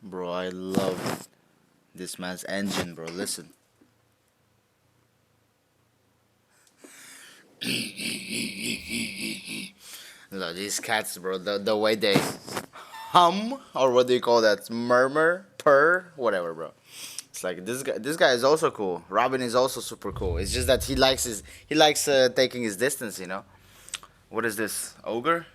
Bro, I love this man's engine, bro. Listen. Look, these cats, bro, the way they hum, or what do you call that? Murmur? Purr? Whatever, bro. It's like this guy is also cool. Robin is also super cool. It's just that he likes taking his distance, you know? What is this? Ogre?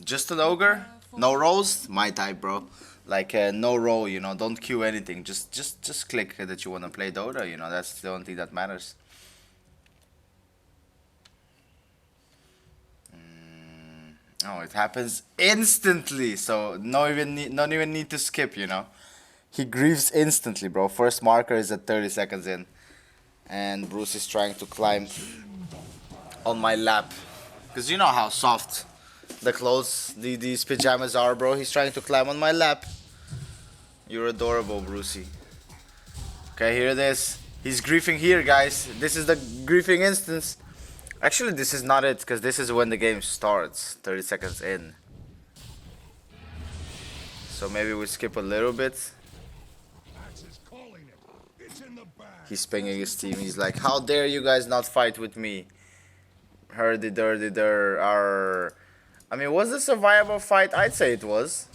Just an ogre? No rolls? My type, bro. Like no roll, you know. Don't queue anything. Just click that you want to play Dota, you know. That's the only thing that matters. Oh, it happens instantly. So not even need to skip, you know. He grieves instantly, bro. First marker is at 30 seconds in, and Bruce is trying to climb on my lap, cause you know how soft the clothes, these pajamas are, bro. He's trying to climb on my lap. You're adorable, Brucey. Okay, here it is. He's griefing here, guys. This is the griefing instance. Actually, this is not it, because this is when the game starts. 30 seconds in. So maybe we skip a little bit. He's pinging his team. He's like, how dare you guys not fight with me? Herdy-derdy-der. I mean, was this a viable fight? I'd say it was.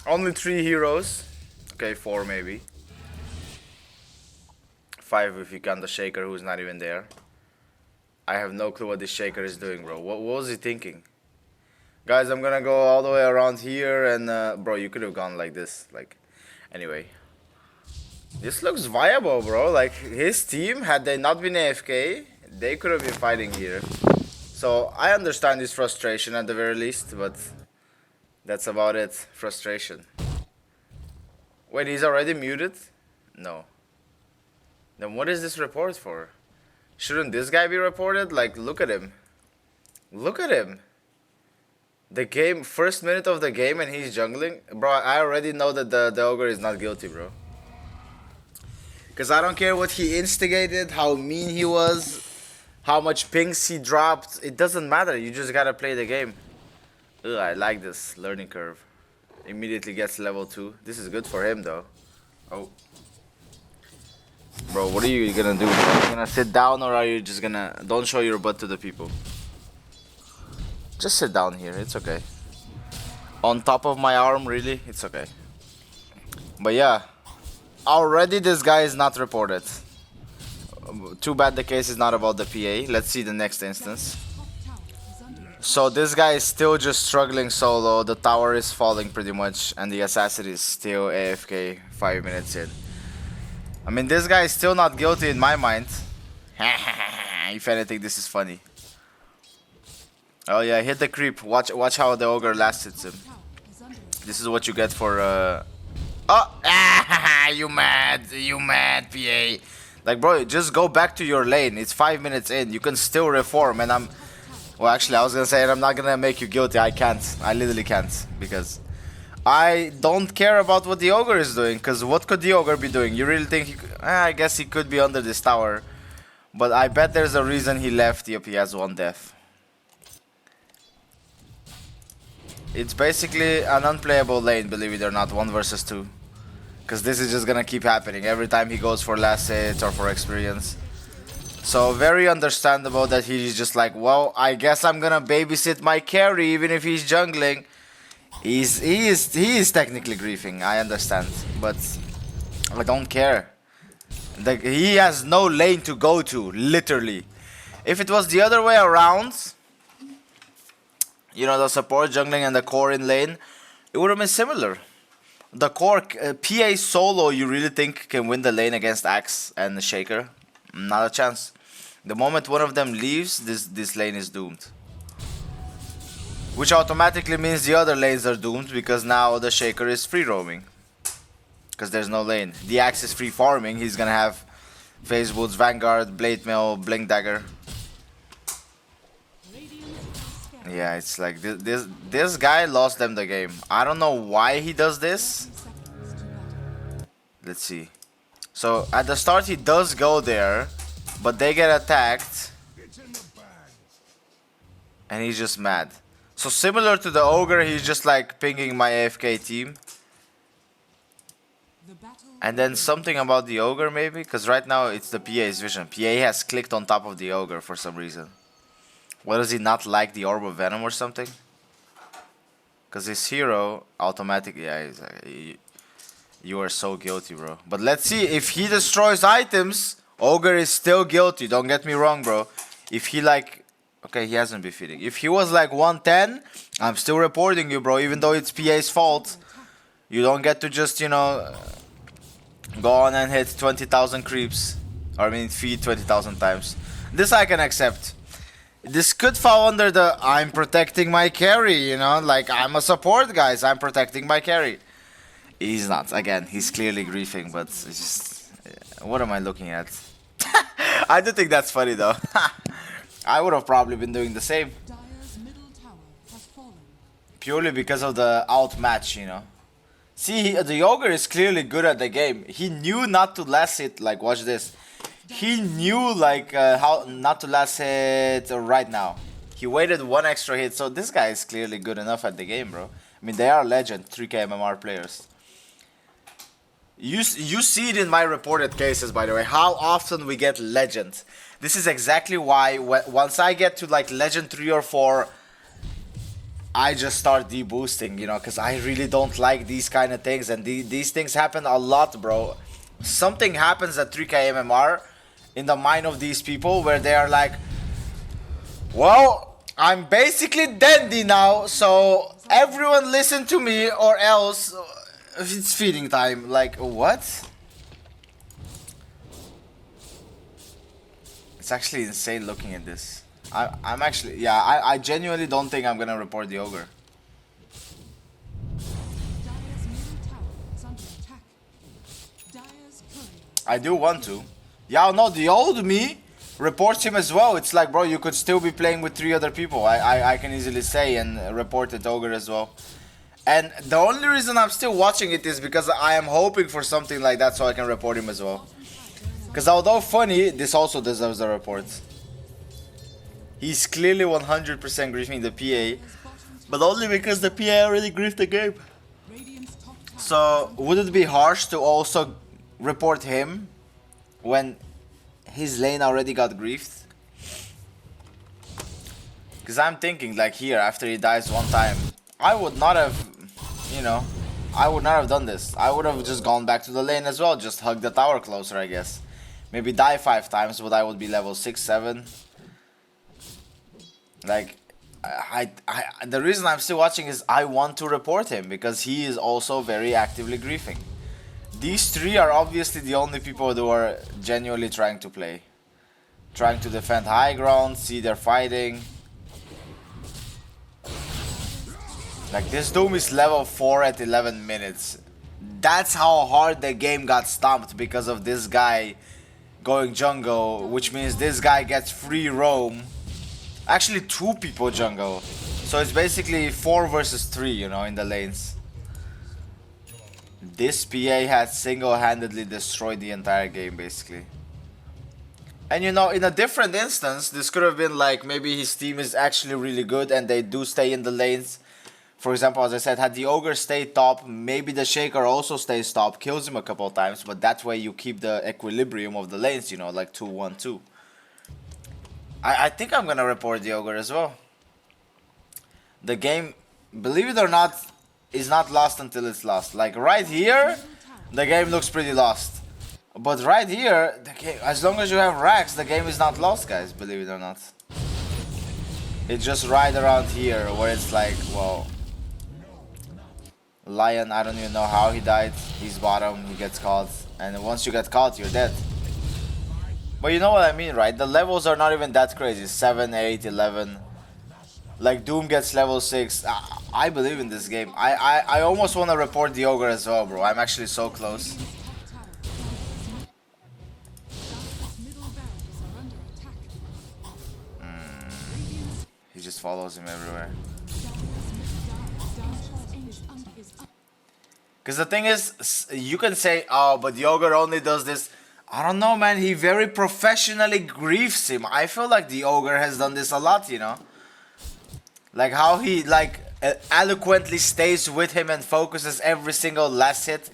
Only 3 heroes. Okay, 4 maybe. 5 if you count the Shaker, who's not even there. I have no clue what this Shaker is doing, bro. What was he thinking? Guys, I'm gonna go all the way around here, and bro, you could have gone like this. Like, anyway. This looks viable, bro. Like, his team, had they not been AFK, they could have been fighting here. So, I understand his frustration at the very least, but that's about it. Frustration. Wait, he's already muted? No. Then what is this report for? Shouldn't this guy be reported? Like, look at him. Look at him. The game, first minute of the game and he's jungling? Bro, I already know that the ogre is not guilty, bro. Because I don't care what he instigated, how mean he was, how much pings he dropped. It doesn't matter. You just gotta play the game. Ugh, I like this learning curve. Immediately gets level 2. This is good for him, though. Oh. Bro, what are you gonna do, bro? Are you gonna sit down, or are you just gonna... Don't show your butt to the people. Just sit down here. It's okay. On top of my arm, really? It's okay. But yeah. Already this guy is not reported. Too bad the case is not about the PA. Let's see the next instance. So this guy is still just struggling solo. The tower is falling pretty much, and the assassin is still AFK 5 minutes in. I mean, this guy is still not guilty in my mind. If anything, this is funny. Oh yeah, hit the creep. Watch how the ogre last hits him. This is what you get for Oh, you mad, PA. Like, bro, just go back to your lane. It's 5 minutes in. You can still reform, and I'm... Well, actually, I was gonna say, I'm not gonna make you guilty. I can't. I literally can't, because I don't care about what the ogre is doing. Because what could the ogre be doing? You really think he could... I guess he could be under this tower, but I bet there's a reason he left. Yep, he has 1 death. It's basically an unplayable lane, believe it or not, 1 versus 2. Because this is just gonna keep happening every time he goes for last hits or for experience. So very understandable that he's just like, well, I guess I'm gonna babysit my carry even if he's jungling. He is technically griefing, I understand, but I don't care. He has no lane to go to, literally. If it was the other way around, you know, the support jungling and the core in lane, it would have been similar. The core PA solo, you really think can win the lane against Axe and the Shaker? Not a chance. The moment one of them leaves, this lane is doomed. Which automatically means the other lanes are doomed, because now the Shaker is free roaming. Because there's no lane. The Axe is free farming. He's gonna have Phase Woods, Vanguard, Blade Mail, Blink Dagger. Yeah, it's like this guy lost them the game. I don't know why he does this. Let's see. So at the start he does go there, but they get attacked, and he's just mad. So similar to the ogre, he's just like pinging my AFK team. And then something about the ogre maybe, because right now it's the PA's vision. PA has clicked on top of the ogre for some reason. What, does he not like the orb of venom or something? Because his hero automatically, yeah, he's like, you are so guilty, bro. But let's see, if he destroys items, ogre is still guilty. Don't get me wrong, bro. If he like, okay, he hasn't been feeding. If he was like 110, I'm still reporting you, bro. Even though it's PA's fault, you don't get to just, you know, go on and hit 20,000 creeps. Or I mean, feed 20,000 times. This I can accept. This could fall under the I'm protecting my carry, you know, like I'm a support, guys. I'm protecting my carry. He's not. Again, he's clearly griefing, but it's just, what am I looking at? I do think that's funny though. I would have probably been doing the same. Purely because of the outmatch, you know. See, the ogre is clearly good at the game. He knew not to last hit, like, watch this. He knew, like, how not to last hit right now. He waited one extra hit, so this guy is clearly good enough at the game, bro. I mean, they are legend 3K MMR players. You see it in my reported cases, by the way, how often we get legend. This is exactly why once I get to, like, legend 3 or 4, I just start deboosting, you know, because I really don't like these kind of things, and these things happen a lot, bro. Something happens at 3K MMR in the mind of these people where they are like, well, I'm basically dandy now, so everyone listen to me or else it's feeding time. Like, what? It's actually insane looking at this. I'm actually, yeah, I genuinely don't think I'm gonna report the ogre. I do want to. Yeah, no, the old me reports him as well. It's like, bro, you could still be playing with 3 other people. I can easily say and report the ogre as well. And the only reason I'm still watching it is because I am hoping for something like that so I can report him as well. Because although funny, this also deserves a report. He's clearly 100% griefing the PA, but only because the PA already griefed the game. So, would it be harsh to also report him when his lane already got griefed? Because I'm thinking, like, here, after he dies one time, I would not have, you know, I would not have done this. I would have just gone back to the lane as well, just hug the tower closer, I guess. Maybe die 5 times, but I would be level 6, 7. Like, the reason I'm still watching is I want to report him because he is also very actively griefing. These 3 are obviously the only people who are genuinely trying to play. Trying to defend high ground, see they're fighting. Like, this Doom is level 4 at 11 minutes. That's how hard the game got stomped because of this guy going jungle, which means this guy gets free roam. Actually, 2 people jungle. So it's basically 4 versus 3, you know, in the lanes. This PA had single-handedly destroyed the entire game, basically. And you know, in a different instance, this could have been like, maybe his team is actually really good and they do stay in the lanes. For example, as I said, had the ogre stayed top, maybe the shaker also stays top, kills him a couple of times, but that way you keep the equilibrium of the lanes, you know, like 2-1-2. I think I'm gonna report the ogre as well. The game, believe it or not, is not lost until it's lost. Like right here, the game looks pretty lost. But right here, the game, as long as you have racks, the game is not lost, guys, believe it or not. It's just right around here where it's like, well, Lion, I don't even know how he died. He's bottom, he gets caught. And once you get caught, you're dead. But you know what I mean, right? The levels are not even that crazy. 7, 8, 11. Like, Doom gets level 6. I believe in this game. I almost want to report the ogre as well, bro. I'm actually so close. He just follows him everywhere. Because the thing is, you can say, oh, but the ogre only does this. I don't know, man. He very professionally griefs him. I feel like the ogre has done this a lot, you know. Like how he like eloquently stays with him and focuses every single last hit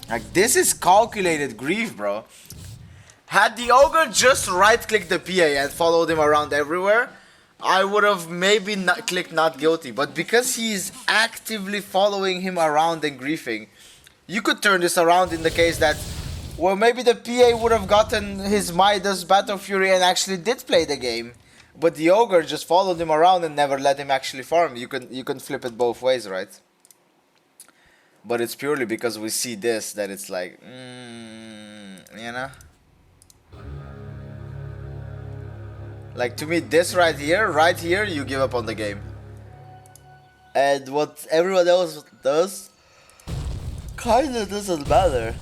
Like, this is calculated grief, bro. Had the ogre just right-clicked the PA and followed him around everywhere, I would have maybe not clicked not guilty. But because he's actively following him around and griefing, you could turn this around in the case that, well, maybe the PA would have gotten his Midas Battle Fury and actually did play the game. But the ogre just followed him around and never let him actually farm. You can flip it both ways, right? But it's purely because we see this that it's like, you know? Like, to me, this right here, you give up on the game. And what everyone else does kinda doesn't matter.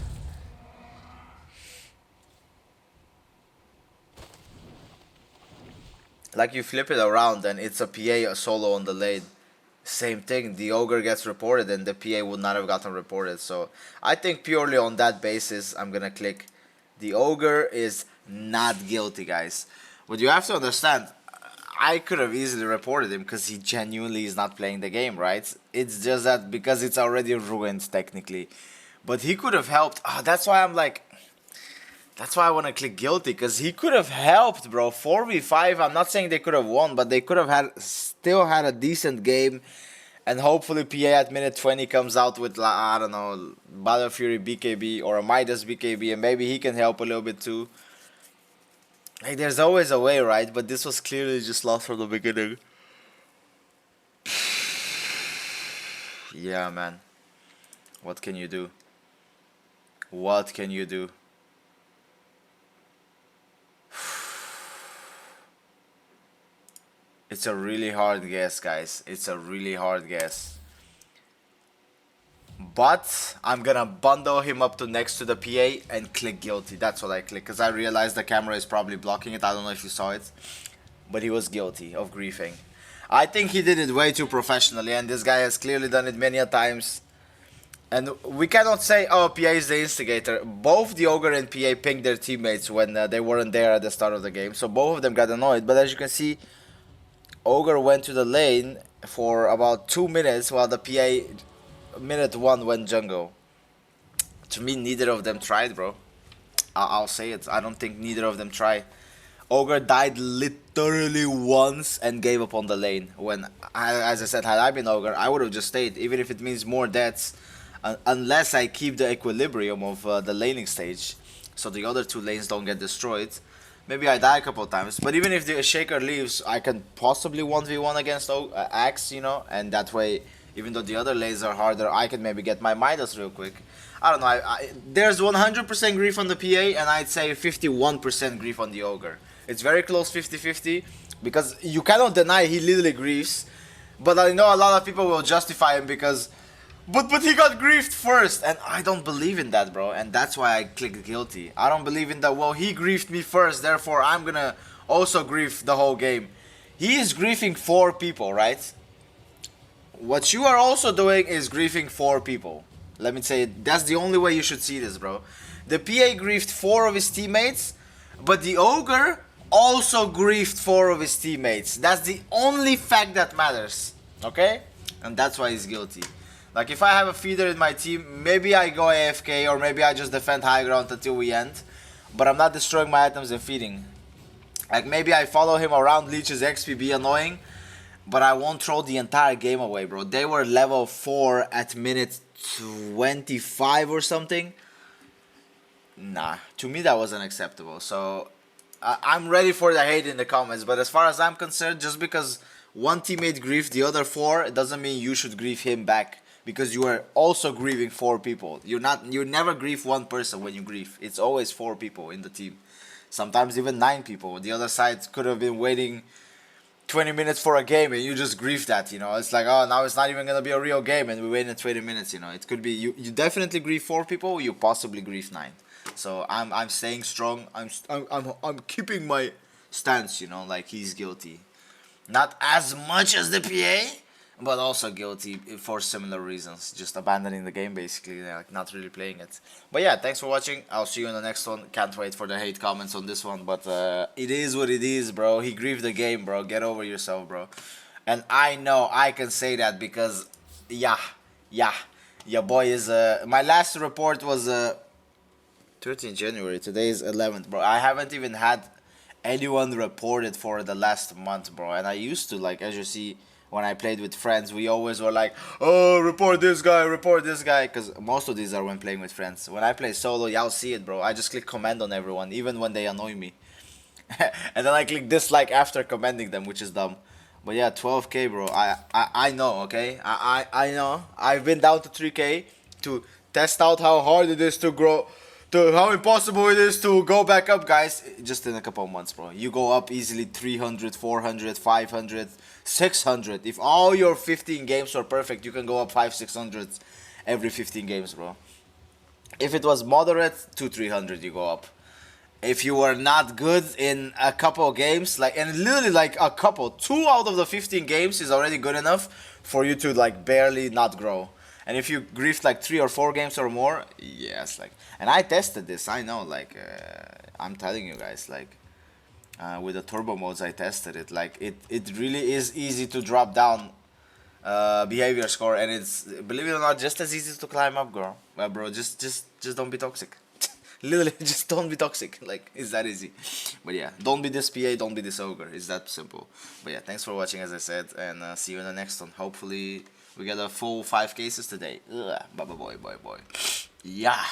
Like, you flip it around and it's a PA a solo on the lane. Same thing, the ogre gets reported and the PA would not have gotten reported. So I think purely on that basis, I'm gonna click the ogre is not guilty, guys. But you have to understand, I could have easily reported him because he genuinely is not playing the game, right? It's just that because it's already ruined technically. But he could have helped. That's why I'm like, that's why I want to click guilty, because he could have helped, bro. 4v5, I'm not saying they could have won, but they could have still had a decent game. And hopefully PA at minute 20 comes out with, I don't know, Battle Fury BKB or a Midas BKB, and maybe he can help a little bit too. Like, there's always a way, right? But this was clearly just lost from the beginning. Yeah, man. What can you do? What can you do? It's a really hard guess, guys. It's a really hard guess. But I'm gonna bundle him up to next to the PA and click guilty. That's what I click, because I realized the camera is probably blocking it. I don't know if you saw it, but he was guilty of griefing. I think he did it way too professionally, and this guy has clearly done it many a times. And we cannot say, oh, PA is the instigator. Both the ogre and PA pinged their teammates when they weren't there at the start of the game, so both of them got annoyed. But as you can see, ogre went to the lane for about 2 minutes while the PA minute 1 went jungle. To me, neither of them tried, bro. I'll say it. I don't think neither of them tried. Ogre died literally once and gave up on the lane. When, as I said, had I been Ogre, I would have just stayed, even if it means more deaths, unless I keep the equilibrium of the laning stage, so the other 2 lanes don't get destroyed. Maybe I die a couple of times, but even if the Shaker leaves, I can possibly 1v1 against Axe, you know, and that way, even though the other lanes are harder, I can maybe get my Midas real quick. I don't know, there's 100% grief on the PA, and I'd say 51% grief on the Ogre. It's very close 50-50, because you cannot deny he literally griefs, but I know a lot of people will justify him because, but he got griefed first, and I don't believe in that, bro, and that's why I clicked guilty. I don't believe in that, well, he griefed me first, therefore I'm gonna also grief the whole game. He is griefing 4 people, right? What you are also doing is griefing 4 people. Let me say, that's the only way you should see this, bro. The PA griefed 4 of his teammates, but the Ogre also griefed 4 of his teammates. That's the only fact that matters, okay? And that's why he's guilty. Like, if I have a feeder in my team, maybe I go AFK, or maybe I just defend high ground until we end, but I'm not destroying my items and feeding. Like, maybe I follow him around, leech his XP, be annoying, but I won't throw the entire game away, bro. They were level 4 at minute 25 or something. Nah, to me that was unacceptable. So I'm ready for the hate in the comments, but as far as I'm concerned, just because one teammate griefed the other 4, it doesn't mean you should grief him back, because you are also grieving 4 people. You never grief one person when you grief. It's always 4 people in the team. Sometimes even 9 people. The other side could have been waiting 20 minutes for a game and you just grief that, you know. It's like, oh, now it's not even gonna be a real game and we waited 20 minutes, you know. It could be you definitely grief 4 people, you possibly grief 9. So I'm staying strong. I'm keeping my stance, you know, like he's guilty. Not as much as the PA, but also guilty for similar reasons. Just abandoning the game, basically, like not really playing it. But yeah, thanks for watching. I'll see you in the next one. Can't wait for the hate comments on this one. But it is what it is, bro. He griefed the game, bro. Get over yourself, bro. And I know I can say that because, yeah. Yeah, boy is my last report was 13th January. Today is 11th, bro. I haven't even had anyone reported for the last month, bro. And I used to, like, as you see, when I played with friends, we always were like, oh, report this guy, because most of these are when playing with friends. When I play solo, y'all see it, bro. I just click command on everyone, even when they annoy me. And then I click dislike after commending them, which is dumb. But yeah, 12k, bro. I know, okay? I know. I've been down to 3k to test out how hard it is to grow, to how impossible it is to go back up, guys. Just in a couple of months, bro. You go up easily 300, 400, 500, 600. If all your 15 games were perfect, you can go up 5, 600 every 15 games, bro. If it was moderate, 2, 300 you go up. If you were not good in a couple games, like, and literally like a couple, 2 out of the 15 games is already good enough for you to like barely not grow. And if you griefed like 3 or 4 games or more, yes, like, and I tested this, I know, like, I'm telling you guys, like, with the turbo modes I tested it, like, it really is easy to drop down behavior score, and it's, believe it or not, just as easy to climb up, girl. Bro, just don't be toxic. Literally, just don't be toxic. Like, it's that easy. But yeah, don't be this PA, don't be this ogre. It's that simple. But yeah, thanks for watching, as I said, and see you in the next one. Hopefully, we get a full 5 cases today. Ugh, bye bye boy. Yeah.